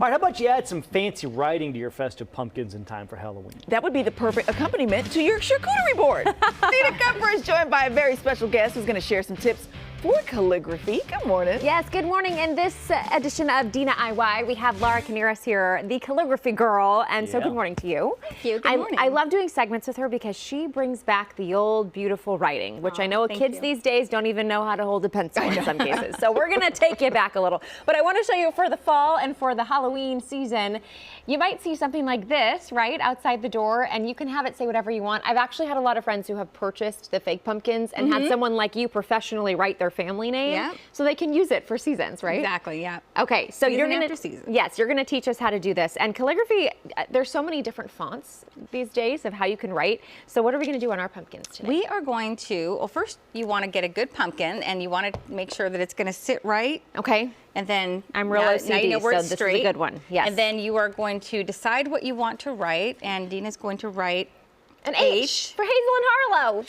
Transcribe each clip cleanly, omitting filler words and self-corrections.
Mart, how about you add some fancy writing to your festive pumpkins in time for Halloween? That would be the perfect accompaniment to your charcuterie board. Dina Cooper is joined by a very special guest who's going to share some tips for calligraphy. Good morning. Yes, good morning. In this edition of Dina-I-Y, we have Lara Kiniris here, the Calligraphy Girl, and so good morning to you. Thank you. Good morning. I love doing segments with her because she brings back the old, beautiful writing, which I know kids these days don't even know how to hold a pencil in some cases. So we're going to take you back a little. But I want to show you for the fall and for the Halloween season, you might see something like this, right, outside the door, and you can have it say whatever you want. I've actually had a lot of friends who have purchased the fake pumpkins and had someone like you professionally write their family name so they can use it for seasons, right? Exactly, yeah. Okay, so you're going after to season. Yes, you're going to teach us how to do this. And calligraphy, there's so many different fonts these days of how you can write. So what are we going to do on our pumpkins today? We are going to, well, first you want to get a good pumpkin and you want to make sure that it's going to sit right. Okay. And then I'm real now OCD, you know where so it's this straight. is a good one. Yes. And then you are going to decide what you want to write, and Dina's going to write an H for Hazel and Harlow.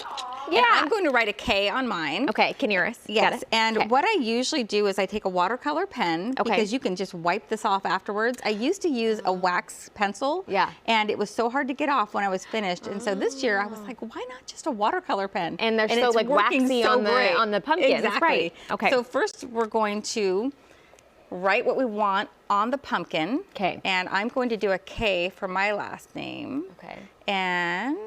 Yeah. And I'm going to write a K on mine. Okay, Kiniris. Yes, and what I usually do is I take a watercolor pen because you can just wipe this off afterwards. I used to use a wax pencil, and it was so hard to get off when I was finished. And so this year I was like, why not just a watercolor pen? And they're so like waxy on the pumpkins. Exactly. Right. Okay. So first we're going to write what we want on the pumpkin. Okay. And I'm going to do a K for my last name. Okay. And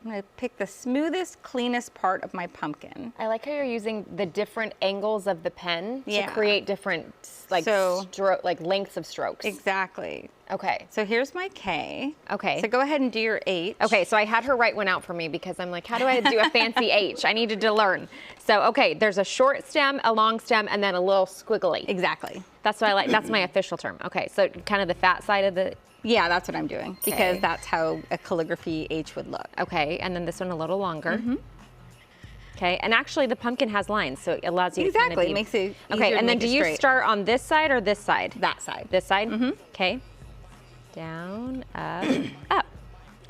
I'm going to pick the smoothest, cleanest part of my pumpkin. I like how you're using the different angles of the pen to Yeah. create different like lengths of strokes. Exactly. Okay. So here's my K. Okay. So go ahead and do your H. Okay, so I had her write one out for me because I'm like, how do I do a fancy H? I needed to learn. So, okay, there's a short stem, a long stem, and then a little squiggly. Exactly. That's what I like. That's my official term. Okay, so kind of the fat side of the... Yeah, that's what I'm doing because that's how a calligraphy H would look. Okay, and then this one a little longer. Okay, and actually the pumpkin has lines, so it allows you to kind of It makes it easier Okay, to and then make do it you straight. start on this side or this side? That side. This side? Okay. Down, up, up.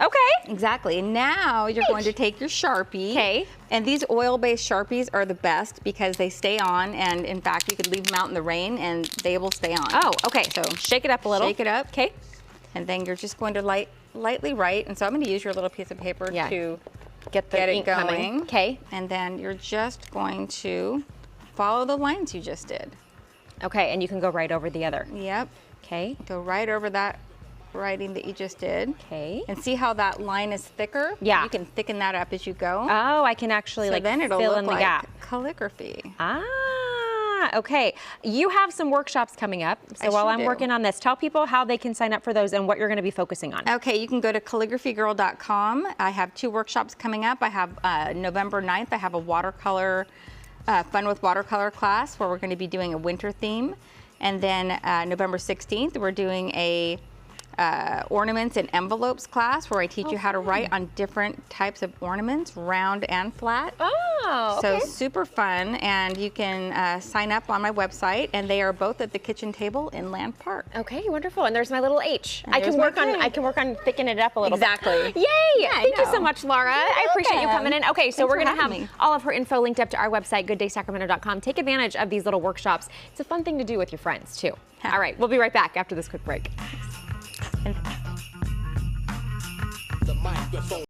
Okay. Exactly. And now you're going to take your Sharpie. Okay. And these oil-based Sharpies are the best because they stay on, and in fact, you could leave them out in the rain and they will stay on. Oh, okay. So shake it up a little. Shake it up. Okay. And then you're just going to lightly write. And so I'm going to use your little piece of paper to get it ink going. coming. Okay. And then you're just going to follow the lines you just did. Okay, and you can go right over the other. Yep. Okay. Go right over that writing that you just did. Okay. And see how that line is thicker? Yeah. You can thicken that up as you go. Oh, I can actually So like then it'll fill look in the like gap. calligraphy. Ah, okay. You have some workshops coming up. So while I'm working on this, tell people how they can sign up for those and what you're going to be focusing on. Okay, you can go to calligraphygirl.com. I have 2 workshops coming up. I have November 9th, I have a watercolor, fun with watercolor class where we're going to be doing a winter theme. And then November 16th, we're doing a ornaments and envelopes class where I teach you how to write on different types of ornaments, round and flat. Oh, okay. So super fun, and you can sign up on my website, and they are both at the kitchen table in Land Park. Okay, wonderful. And there's my little H. And I can there's my work on thickening it up a little Exactly. bit. Yay! Thank you so much, Laura. I appreciate you welcome. coming in. Okay, so Thanks we're for going to have having me. all of her info linked up to our website, gooddaysacramento.com. Take advantage of these little workshops. It's a fun thing to do with your friends, too. All right, we'll be right back after this quick break. The microphone.